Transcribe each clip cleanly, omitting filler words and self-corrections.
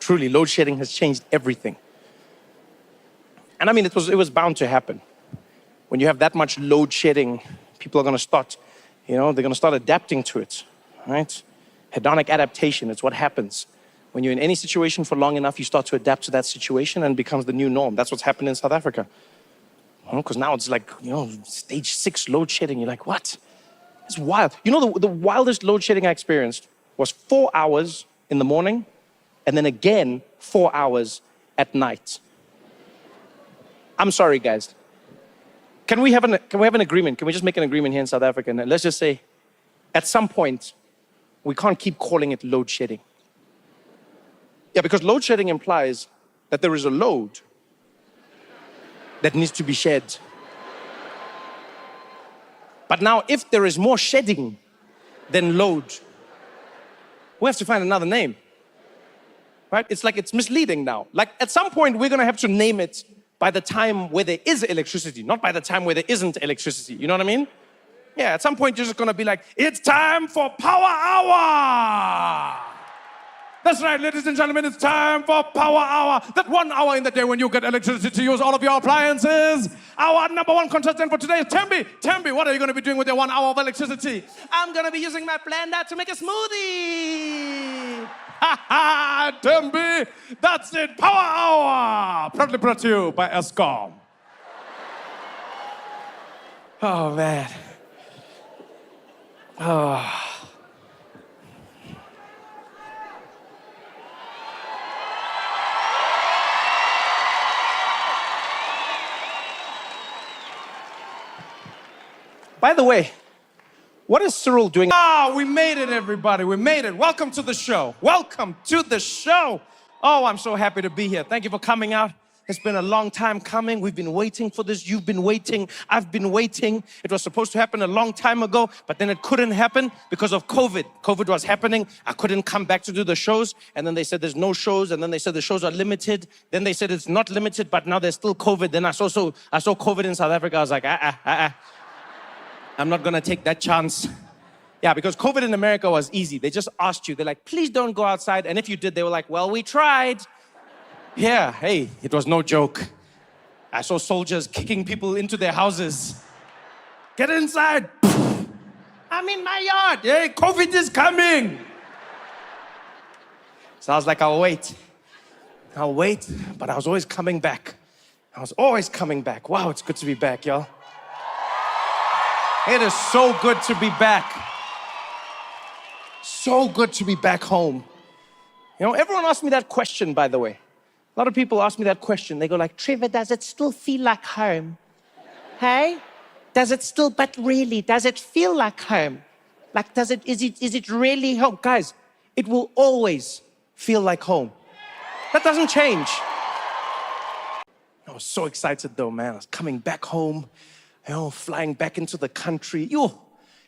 Truly, load shedding has changed everything. And I mean, it was bound to happen. When you have that much load shedding, people are going to start, they're going to start adapting to it, right? Hedonic adaptation, it's what happens. When you're in any situation for long enough, you start to adapt to that situation and it becomes the new norm. That's what's happened in South Africa. Because now it's like, stage 6 load shedding. You're like, what? It's wild. The wildest load shedding I experienced was 4 hours in the morning and then again 4 hours at night. I'm sorry, guys. Can we have an agreement? Can we just make an agreement here in South Africa? And let's just say, at some point, we can't keep calling it load shedding. Yeah, because load shedding implies that there is a load that needs to be shed. But now, if there is more shedding than load, we have to find another name. Right? It's like it's misleading now. Like at some point, we're going to have to name it by the time where there is electricity, not by the time where there isn't electricity. You know what I mean? Yeah, at some point, you're just going to be like, it's time for Power Hour. That's right, ladies and gentlemen, it's time for Power Hour. That 1 hour in the day when you get electricity to use all of your appliances. Our number one contestant for today is Tembi. Tembi, what are you going to be doing with your 1 hour of electricity? I'm going to be using my blender to make a smoothie. Ha ha, Tembi, that's it, Power Hour. Proudly brought to you by Eskom. Oh, man. Oh. By the way, what is Cyril doing? We made it, everybody. We made it. Welcome to the show. Welcome to the show. Oh, I'm so happy to be here. Thank you for coming out. It's been a long time coming. We've been waiting for this. You've been waiting. I've been waiting. It was supposed to happen a long time ago, but then it couldn't happen because of COVID. COVID was happening. I couldn't come back to do the shows. And then they said there's no shows. And then they said the shows are limited. Then they said it's not limited, but now there's still COVID. Then I saw COVID in South Africa. I was like, I'm not going to take that chance. Yeah, because COVID in America was easy. They just asked you. They're like, please don't go outside. And if you did, they were like, well, we tried. Yeah, hey, it was no joke. I saw soldiers kicking people into their houses. Get inside. I'm in my yard. Hey, COVID is coming. So I was like, I'll wait. But I was always coming back. Wow, it's good to be back, y'all. It is so good to be back. So good to be back home. Everyone asked me that question, by the way. A lot of people ask me that question. They go like, Trevor, does it still feel like home? Hey? Does it feel like home? Like, is it really home? Guys, it will always feel like home. That doesn't change. I was so excited though, man. I was coming back home. Flying back into the country.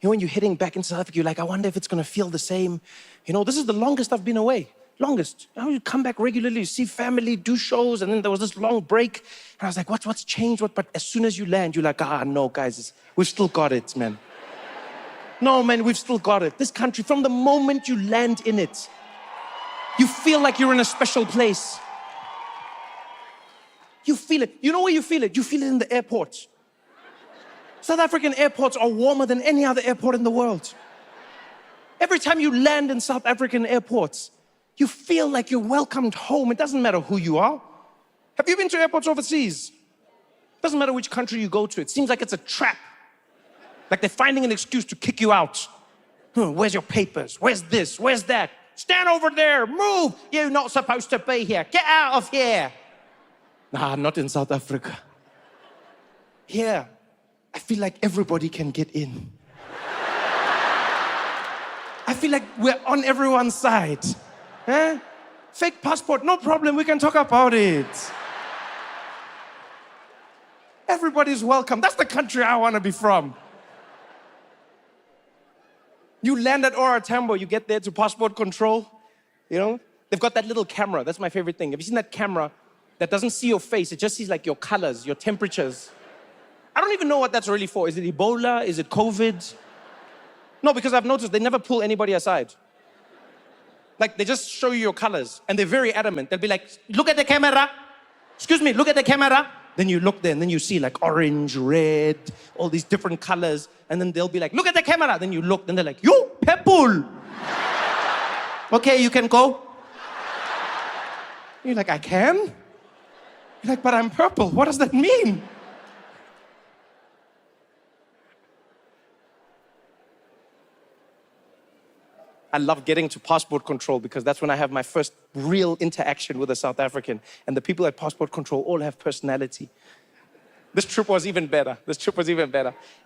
When you're heading back into South Africa, you're like, I wonder if it's going to feel the same. This is the longest I've been away. Longest. You come back regularly, you see family, do shows, and then there was this long break. And I was like, what's changed? But as soon as you land, you're like, no, guys, we've still got it, man. No, man, we've still got it. This country, from the moment you land in it, you feel like you're in a special place. You feel it. You know where you feel it? You feel it in the airports. South African airports are warmer than any other airport in the world. Every time you land in South African airports, you feel like you're welcomed home. It doesn't matter who you are. Have you been to airports overseas? It doesn't matter which country you go to. It seems like it's a trap. Like they're finding an excuse to kick you out. Where's your papers? Where's this? Where's that? Stand over there. Move. You're not supposed to be here. Get out of here. Nah, not in South Africa. Here, I feel like everybody can get in. I feel like we're on everyone's side. Fake passport, no problem, we can talk about it. Everybody's welcome. That's the country I want to be from. You land at OR Tambo, you get there to passport control. They've got that little camera. That's my favorite thing. Have you seen that camera that doesn't see your face? It just sees like your colors, your temperatures. I don't even know what that's really for. Is it Ebola? Is it COVID? No, because I've noticed they never pull anybody aside. Like, they just show you your colors, and they're very adamant. They'll be like, look at the camera. Excuse me, look at the camera. Then you look there, and then you see like orange, red, all these different colors. And then they'll be like, look at the camera. Then you look, then they're like, you, purple. Okay, you can go. You're like, I can? You're like, but I'm purple. What does that mean? I love getting to passport control because that's when I have my first real interaction with a South African. And the people at passport control all have personality. This trip was even better.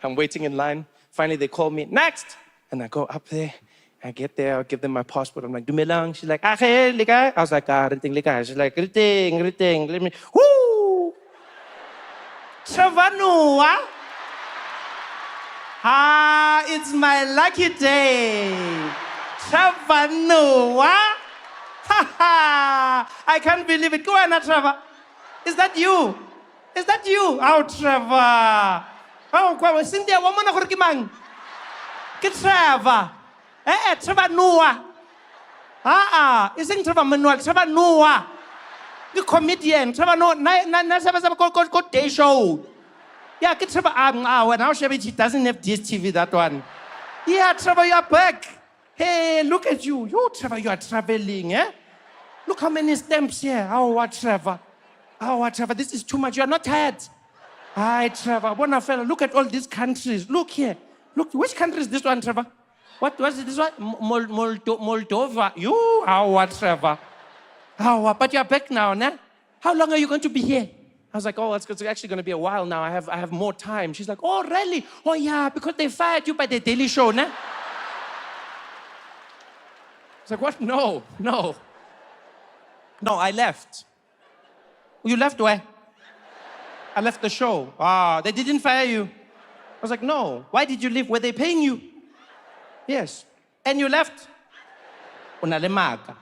I'm waiting in line. Finally, they call me, next. And I go up there. I get there, I give them my passport. I'm like, dumelang. She's like, ahe, likai. I was like, riting, likai. She's like, riting. Let me, whoo! Trevor, it's my lucky day. Trevor, I can't believe it. Go on, Trevor. Is that you? Oh, Trevor. Oh, Cynthia, woman of Rikimang. Get Trevor. Trevor Noah. Isn't Trevor Manuel? Trevor Noah. The comedian. Trevor Noah. Go day show. Yeah, get Trevor. Now she doesn't have DSTV, that one. Yeah, Trevor, you're back. Hey, look at you. You, Trevor, you are traveling, eh? Look how many stamps here. Trevor. Trevor, this is too much. You are not tired. Hi, Trevor. Fella, look at all these countries. Look here. Look, which country is this one, Trevor? What was this one? Moldova. You, Trevor. But you're back now, nah? How long are you going to be here? I was like, it's actually going to be a while now. I have more time. She's like, oh, really? Oh, yeah, because they fired you by the Daily Show, nah? I was like, what? No, I left. You left where? I left the show. They didn't fire you. I was like, no. Why did you leave? Were they paying you? Yes. And you left? Unalemaga.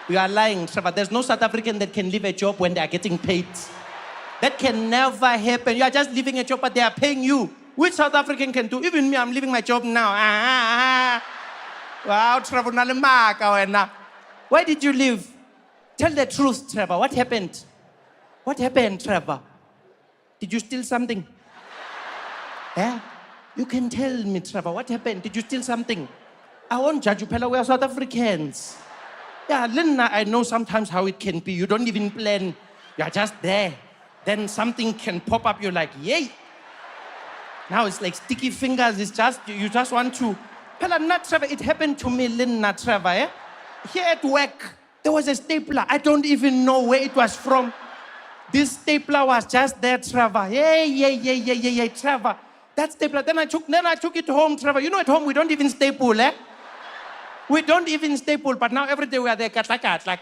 You are lying, Trevor. There's no South African that can leave a job when they are getting paid. That can never happen. You are just leaving a job, but they are paying you. Which South African can do? Even me, I'm leaving my job now. Wow, Trevor, unalemaga. Why did you leave? Tell the truth, Trevor. What happened? What happened, Trevor? Did you steal something? Yeah? You can tell me, Trevor. What happened? Did you steal something? I won't judge you, Pella. We are South Africans. Yeah, Lena, I know sometimes how it can be. You don't even plan. You're just there. Then something can pop up. You're like, yay. Now it's like sticky fingers. It's just, you just want to. Pella, not Trevor. It happened to me, Lena, Trevor. Eh? Here at work, there was a stapler. I don't even know where it was from. This stapler was just there, Trevor. Yeah, Trevor. That stapler. Then I took it home, Trevor. You know, at home we don't even staple, eh? We don't even staple, but now every day we are there, katakatla,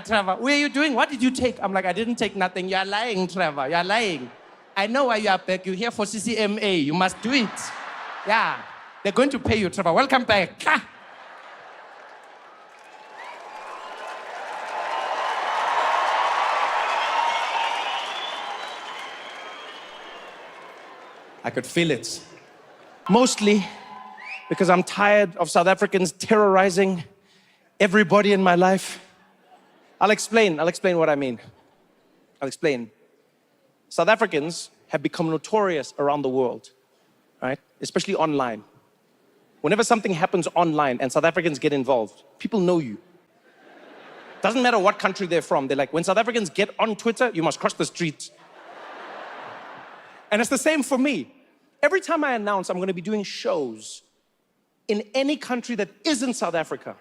Trevor. Where are you doing? What did you take? I'm like, I didn't take nothing. You are lying, Trevor. You are lying. I know why you are back. You're here for CCMA. You must do it. Yeah. They're going to pay you, Trevor. Welcome back. I could feel it. Mostly because I'm tired of South Africans terrorizing everybody in my life. I'll explain what I mean. I'll explain. South Africans have become notorious around the world, right? Especially online. Whenever something happens online and South Africans get involved, people know you. Doesn't matter what country they're from. They're like, when South Africans get on Twitter, you must cross the street. And it's the same for me. Every time I announce I'm going to be doing shows in any country that isn't South Africa,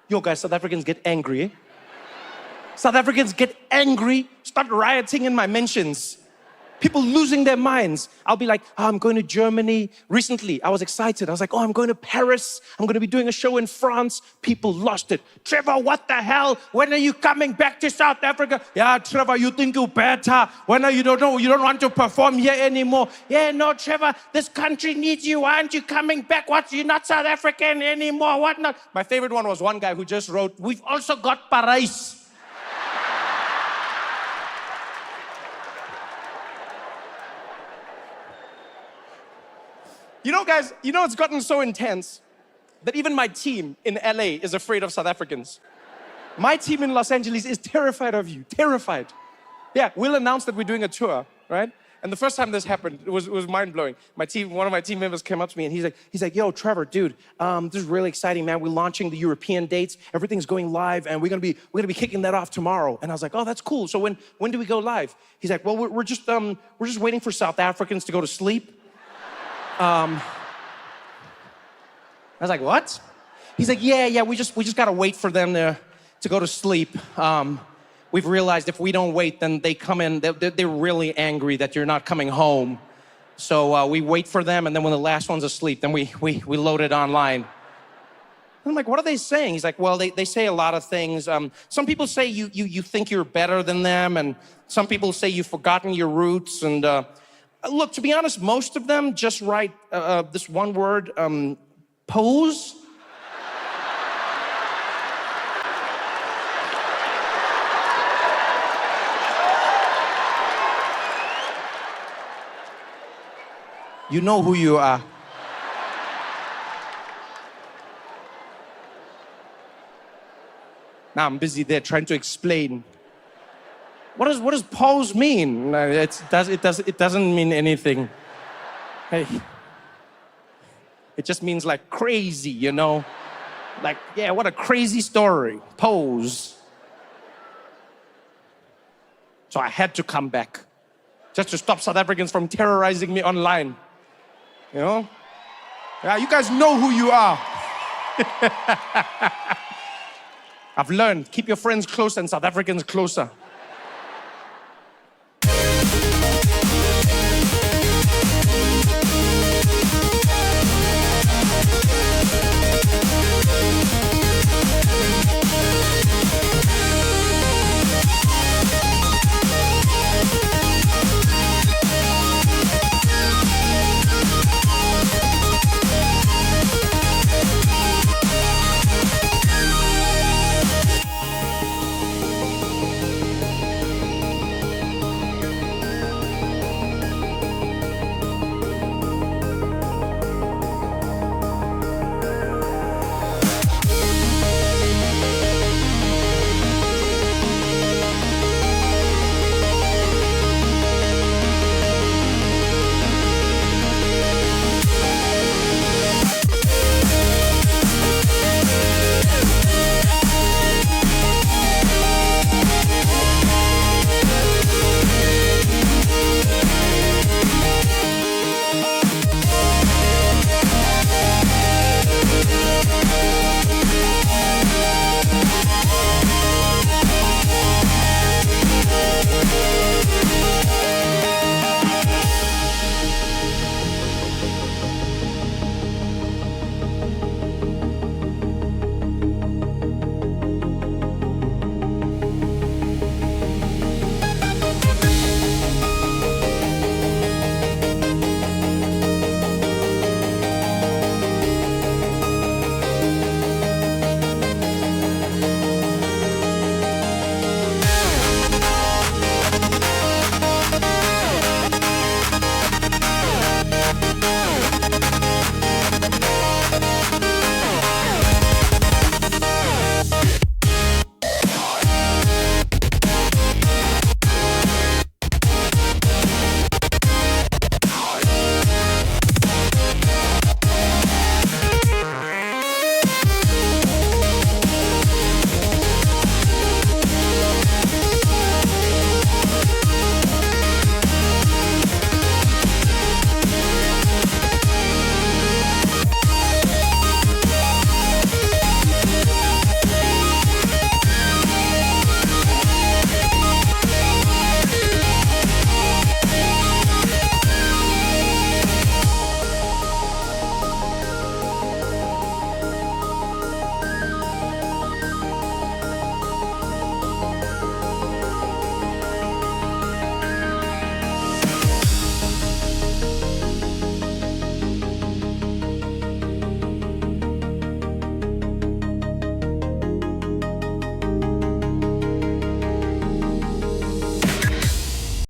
yo guys, South Africans get angry. Eh? South Africans get angry, start rioting in my mentions. People losing their minds. I'll be like, I'm going to Germany. Recently, I was excited. I was like, I'm going to Paris. I'm going to be doing a show in France. People lost it. Trevor, what the hell? When are you coming back to South Africa? Yeah, Trevor, you think you're better. When are you don't know? You don't want to perform here anymore. Yeah, no, Trevor, this country needs you. Why aren't you coming back? What? You're not South African anymore. What not? My favorite one was one guy who just wrote, we've also got Paris. You know, guys, it's gotten so intense that even my team in LA is afraid of South Africans. My team in Los Angeles is terrified of you, terrified. Yeah, we'll announce that we're doing a tour, right? And the first time this happened, it was mind-blowing. One of my team members came up to me and he's like, yo, Trevor, dude, this is really exciting, man. We're launching the European dates. Everything's going live, and we're gonna be kicking that off tomorrow. And I was like, oh, that's cool. So when do we go live? He's like, well, we're just waiting for South Africans to go to sleep. I was like, what? He's like, yeah, we just gotta wait for them to go to sleep. We've realized if we don't wait, then they come in, they're really angry that you're not coming home. So we wait for them, and then when the last one's asleep, then we load it online. I'm like, what are they saying? He's like, well, they say a lot of things. Some people say you think you're better than them, and some people say you've forgotten your roots. And look, to be honest, most of them just write this one word, pose. You know who you are. Now I'm busy there trying to explain. What does pose mean? It doesn't mean anything. Hey, it just means like crazy, you know? Like, yeah, what a crazy story. Pose. So I had to come back just to stop South Africans from terrorizing me online. You know? Yeah, you guys know who you are. I've learned, keep your friends closer and South Africans closer.